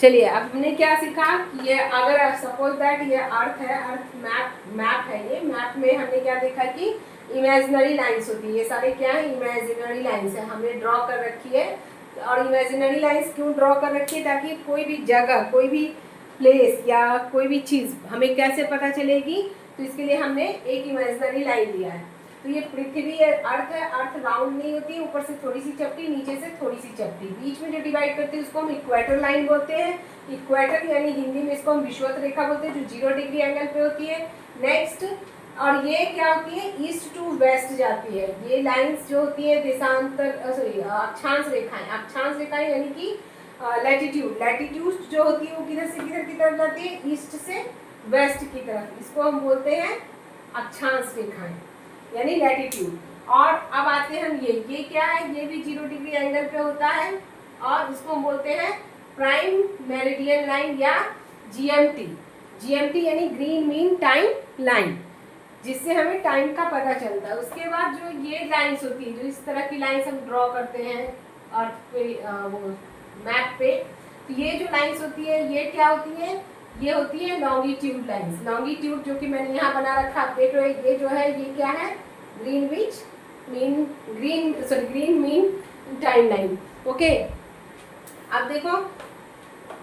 चलिए अब हमने क्या सीखा कि ये अगर सपोज दैट ये अर्थ है, अर्थ मैप है, ये मैप में हमने क्या देखा कि इमेजिनरी लाइंस होती है। ये सारे क्या है, इमेजिनरी लाइंस है, हमने ड्रॉ कर रखी है। और इमेजिनरी लाइंस क्यों ड्रॉ कर रखी है, ताकि कोई भी जगह, कोई भी प्लेस या कोई भी चीज़ हमें कैसे पता चलेगी, तो इसके लिए हमने एक इमेजिनरी लाइन लिया है। तो ये पृथ्वी है, अर्थ है, अर्थ राउंड नहीं होती है, ऊपर से थोड़ी सी चपटी, नीचे से थोड़ी सी चपटी, बीच में जो डिवाइड करती है उसको हम इक्वेटर लाइन बोलते हैं। इक्वेटर यानी हिंदी में इसको हम विषुवत रेखा बोलते हैं, जो 0 डिग्री एंगल पे होती है। नेक्स्ट, और ये क्या होती है, ईस्ट टू वेस्ट जाती है। ये लाइंस जो होती है देशांतर, सॉरी अक्षांश रेखाएं, अक्षांश रेखाएं यानी कि लैटिट्यूड जो होती है वो किधर से किधर की तरफ जाती है, ईस्ट से वेस्ट की तरफ, इसको हम बोलते हैं अक्षांश रेखाएं यानी लैटिट्यूड। और अब आते हैं हम ये क्या है, ये भी 0 डिग्री एंगल पे होता है और इसको हम बोलते हैं प्राइम मेरिडियन लाइन या जीएमटी। जीएमटी यानी ग्रीन मीन टाइम लाइन, जिससे हमें टाइम का पता चलता है। उसके बाद जो ये लाइंस होती है, जो इस तरह की लाइंस हम ड्रॉ करते हैं अर्थ पे, वो मैप पे, तो ये जो लाइंस होती है ये क्या होती है, ये होती है लॉन्गिट्यूड लाइंस। लॉन्गिट्यूड जो कि मैंने यहाँ बना रखा है, ये जो है ये क्या है, green mean time line. Okay, अब देखो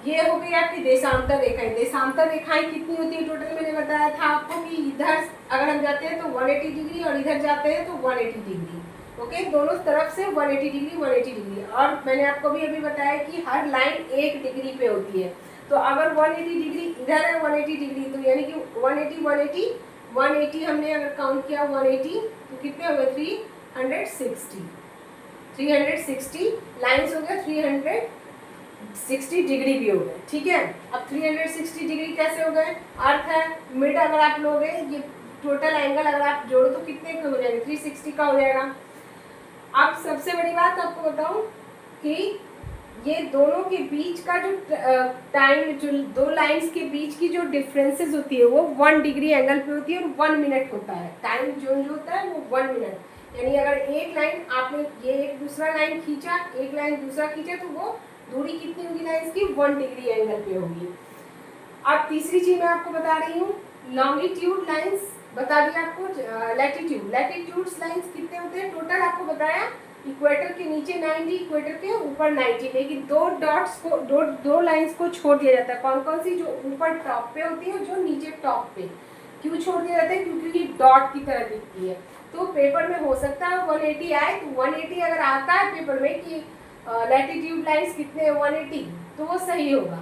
ये हो गई आपकी देशांतर रेखाएं। देशांतर रेखाएं कितनी होती है टोटल, मैंने बताया था आपको कि इधर अगर हम जाते हैं तो 180 डिग्री और इधर जाते हैं तो 180 डिग्री। ओके, दोनों तरफ से 180 डिग्री 180 डिग्री। और मैंने आपको भी अभी बताया कि हर लाइन 1 डिग्री पे होती है। तो अगर 180 डिग्री इधर है, 180 डिग्री, तो यानी कि 180 हमने अगर काउंट किया 180 तो कितने हो गए, 360 लाइन्स हो गए, 360 डिग्री भी हो गए। ठीक है, अब 360 डिग्री कैसे हो गए, अर्थ है, मिड अगर आप लोगे, ये टोटल एंगल अगर आप जोड़ो तो कितने का हो जाएगा, 360 का हो जाएगा। अब सबसे बड़ी बात आपको बताऊं कि ये दोनों के बीच का जो टाइम, जो दो लाइंस के बीच की जो डिफरेंसेस होती है वो 1 डिग्री एंगल पे होती है और 1 मिनट होता है। टाइम जो होता है वो 1 मिनट, यानी अगर एक लाइन आपने ये एक दूसरा लाइन खींचा, एक लाइन दूसरा खींचा, तो वो दूरी कितनी होगी लाइंस की, 1 डिग्री एंगल पे होगी। अब तीसरी चीज मैं आपको बता रही हूँ, लॉन्गिट्यूड लाइंस बता दिया आपको, लैटिट्यूड लाइंस कितने होते हैं टोटल आपको बताया, इक्वेटर के नीचे 90, इक्वेटर के ऊपर 90, लेकिन दो लाइंस को छोड़ दिया जाता है। कौन कौन सी, जो ऊपर टॉप पे होती है, जो नीचे टॉप पे। क्यों छोड़ दिया जाता है, क्योंकि ये डॉट की तरह दिखती है। तो पेपर में हो सकता है 180 आए, तो 180 अगर आता है पेपर में कि लैटिट्यूड लाइंस कितने 180, तो वो सही होगा।